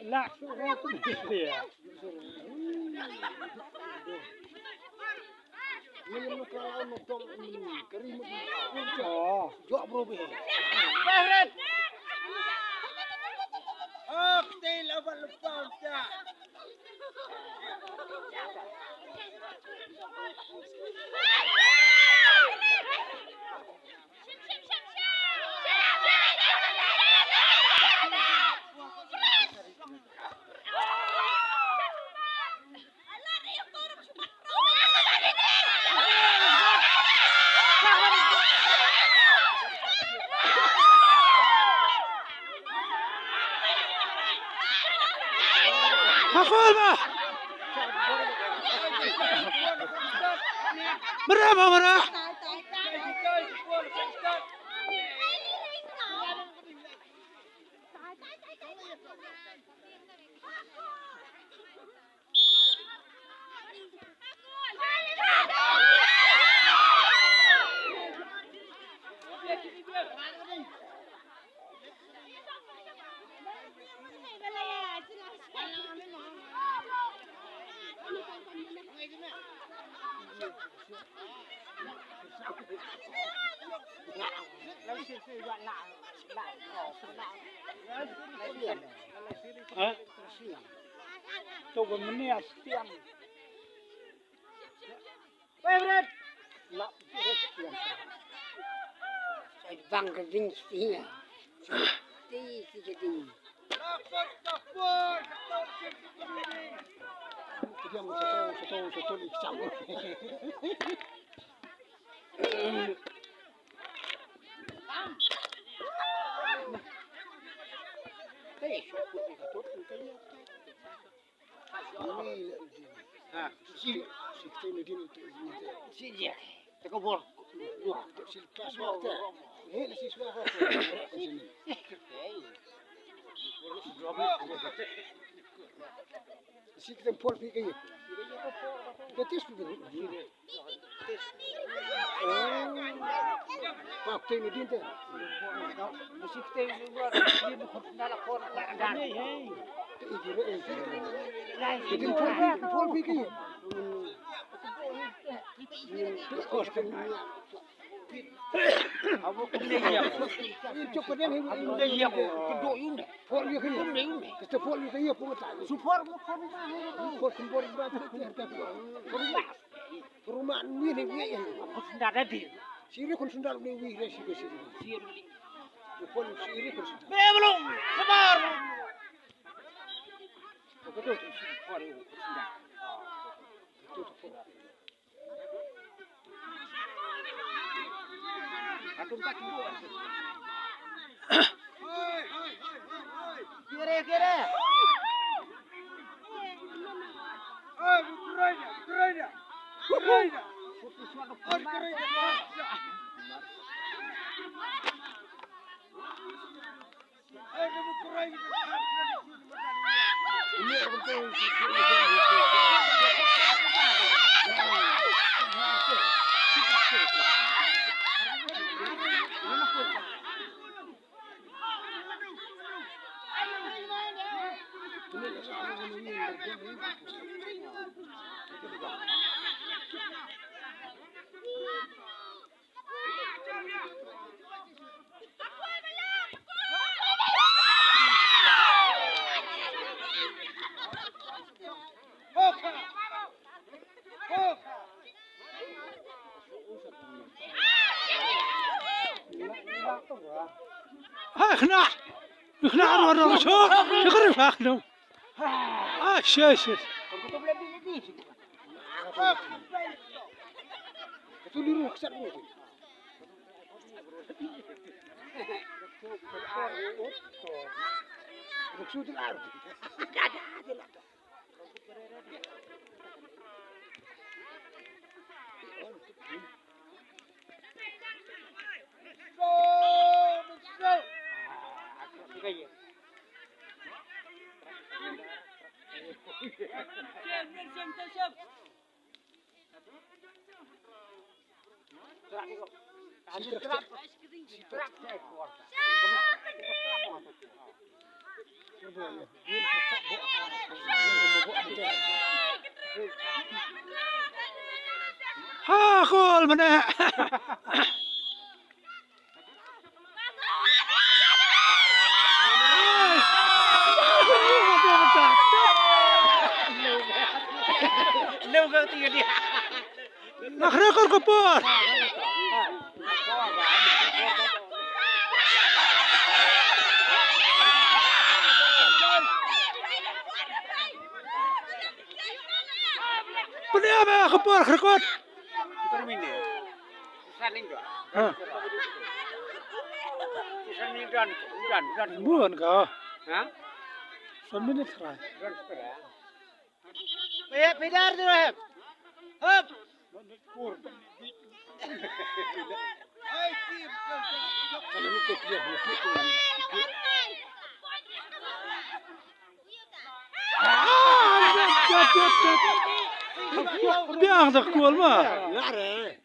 لا شو غلط فيها من المكان المطلوب من كريم جابروا به بهرت اختي الأول الفاهم تاع مقولة مرة ها تو مني أستيان بهرت لا Bang keding setia. Ti keding. dia satu iksan Siktem pol pikir. Betis pikir. Pak teng din te. siktem luar dia bukan dalam kor dan Siktem pol pikir. Aku kena Cukup dia ni. dia kedok yun Pol dia kini. Kita pol dia kini pun tak. support Pol kumpul bantu harga. Perumahan ni ni. aku sudah ada di Siri kun sundal ni wi resi ke siri. Pol siri kun sundal. belum sabar Betul support itu sundal. Betul support. aku tak kedua kira Ukraina Ini betul. اخنع مرة شو يخرب اخنو شاشة تقولي روح سرقوه مقصود العرض Ha gol mana? Lâu hơn tiền đi. Nak rekor kopor. Peniapa kopor rekor? Termine. Saling doa. Ha, Saling dan. bukan kau. Hah? 1 minit try. Dan sepeda. Pedar tu lah. Hop. Biang tak gol mah. Ngare.